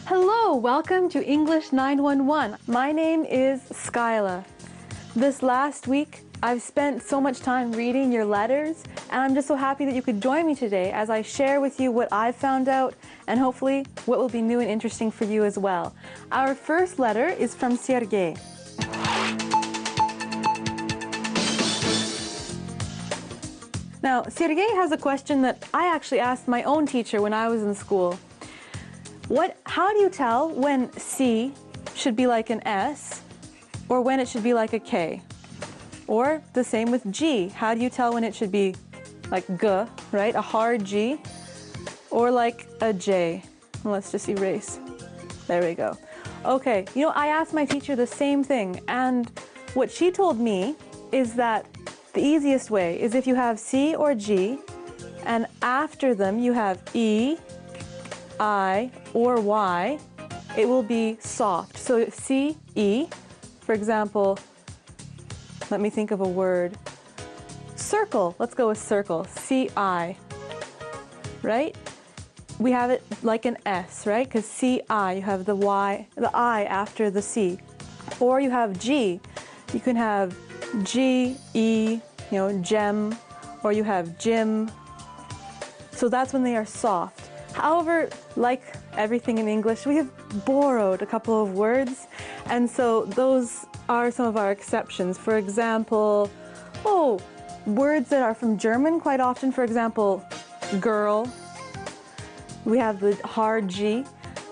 Hello, welcome to English 911. My name is Skyla. This last week, I've spent so much time reading your letters, and I'm just so happy that you could join me today as I share with you what I've found out and hopefully what will be new and interesting for you as well. Our first letter is from Sergey. Now, Sergey has a question that I actually asked my own teacher when I was in school. How do you tell when C should be like an S or when it should be like a K? Or the same with G. How do you tell when it should be like G, right? A hard G, or like a J? Let's just erase. There we go. Okay, you know, I asked my teacher the same thing, and what she told me is that the easiest way is if you have C or G, and after them you have E, I, or Y, it will be soft. So C, E, for example, let me think of a word. Circle, let's go with circle, C-I, right? We have it like an S, right? Because C-I, you have the Y, the I after the C. Or you have G, you can have G, E, you know, gem, or you have gym. So that's when they are soft. However, like everything in English, we have borrowed a couple of words, and so those are some of our exceptions. For example, words that are from German quite often, for example, girl, we have the hard G,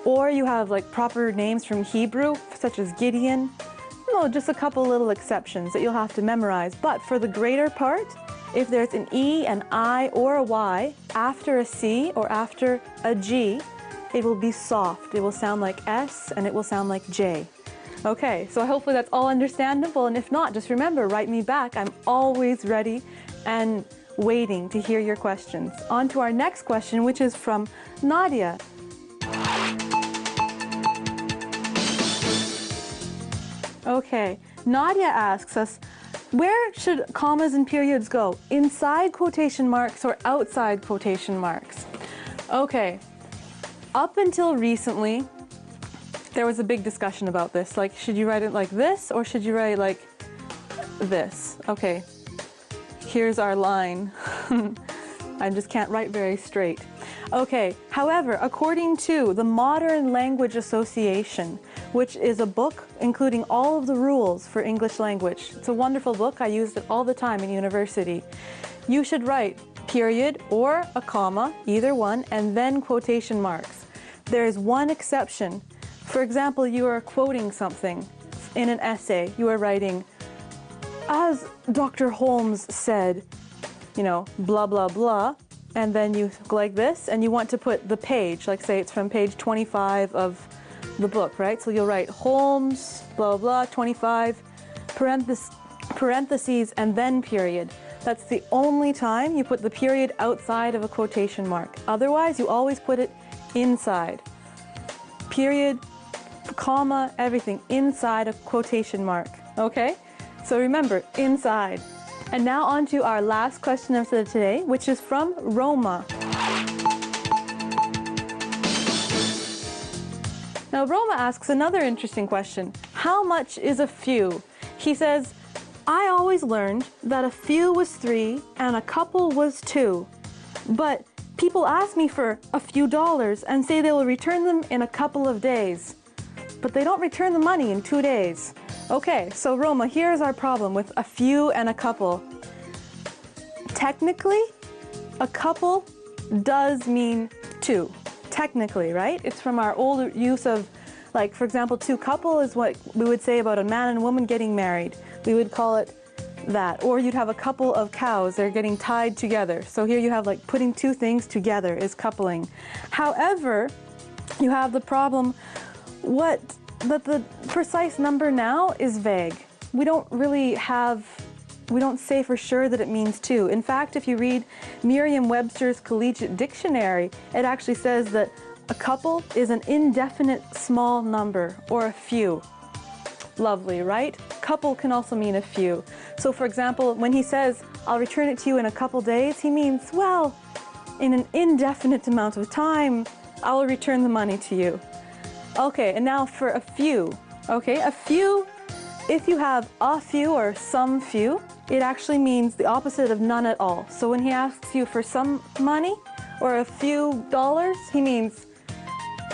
or you have like proper names from Hebrew, such as Gideon. No, just a couple little exceptions that you'll have to memorize, but for the greater part, if there's an E, an I, or a Y after a C or after a G, it will be soft. It will sound like S and it will sound like J. Okay, so hopefully that's all understandable, and if not, just remember, write me back. I'm always ready and waiting to hear your questions. On to our next question, which is from Nadia. Okay, Nadia asks us, where should commas and periods go? Inside quotation marks or outside quotation marks? Okay, up until recently, there was a big discussion about this. Like, should you write it like this or should you write it like this? Okay, here's our line. I just can't write very straight. Okay, however, according to the Modern Language Association, which is a book including all of the rules for English language. It's a wonderful book. I used it all the time in university. You should write period or a comma, either one, and then quotation marks. There is one exception. For example, you are quoting something in an essay. You are writing, as Dr. Holmes said, you know, blah, blah, blah, and then you go like this, and you want to put the page, like say it's from page 25 of the book, right? So you'll write Holmes, blah, blah, 25, parentheses, and then period. That's the only time you put the period outside of a quotation mark. Otherwise, you always put it inside. Period, comma, everything inside a quotation mark, okay? So remember, inside. And now on to our last question of today, which is from Roma. Now, Roma asks another interesting question. How much is a few? He says, I always learned that a few was 3 and a couple was 2. But people ask me for a few dollars and say they will return them in a couple of days. But they don't return the money in 2 days. Okay, so Roma, here's our problem with a few and a couple. Technically, a couple does mean 2. Technically, right? It's from our old use of, like, for example, 2 couple is what we would say about a man and woman getting married. We would call it that. Or you'd have a couple of cows, they're getting tied together. So here you have like putting 2 things together is coupling. However, you have the problem that the precise number now is vague. We don't say for sure that it means 2. In fact, if you read Merriam-Webster's Collegiate Dictionary, it actually says that a couple is an indefinite small number, or a few. Lovely, right? couple can also mean a few. So for example, when he says, I'll return it to you in a couple days, he means, well, in an indefinite amount of time, I will return the money to you. Okay, and now for a few. Okay, a few, if you have a few or some few, it actually means the opposite of none at all. So when he asks you for some money or a few dollars, he means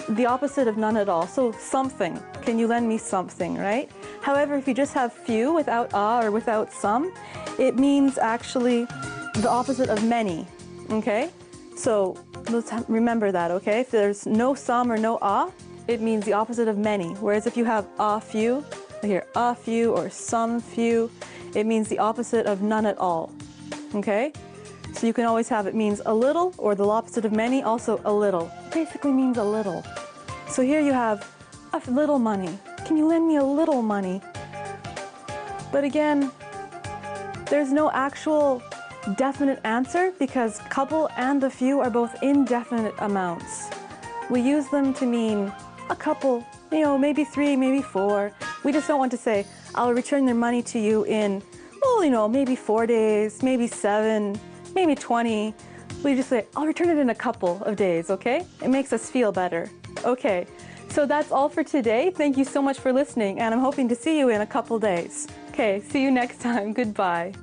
the opposite of none at all. So something. Can you lend me something, right? However, if you just have few without a or without some, it means actually the opposite of many. Okay? So let's remember that, okay? If there's no some or no a, it means the opposite of many. Whereas if you have a few, here, a few or some few, it means the opposite of none at all. Okay? So you can always have it means a little, or the opposite of many, also a little. It basically means a little. So here you have a little money. Can you lend me a little money? But again, there's no actual definite answer because couple and a few are both indefinite amounts. We use them to mean a couple, you know, maybe 3, maybe 4. We just don't want to say, I'll return their money to you in, well, you know, maybe 4 days, maybe 7, maybe 20. We just say, I'll return it in a couple of days, okay? It makes us feel better. Okay, so that's all for today. Thank you so much for listening, and I'm hoping to see you in a couple days. Okay, see you next time. Goodbye.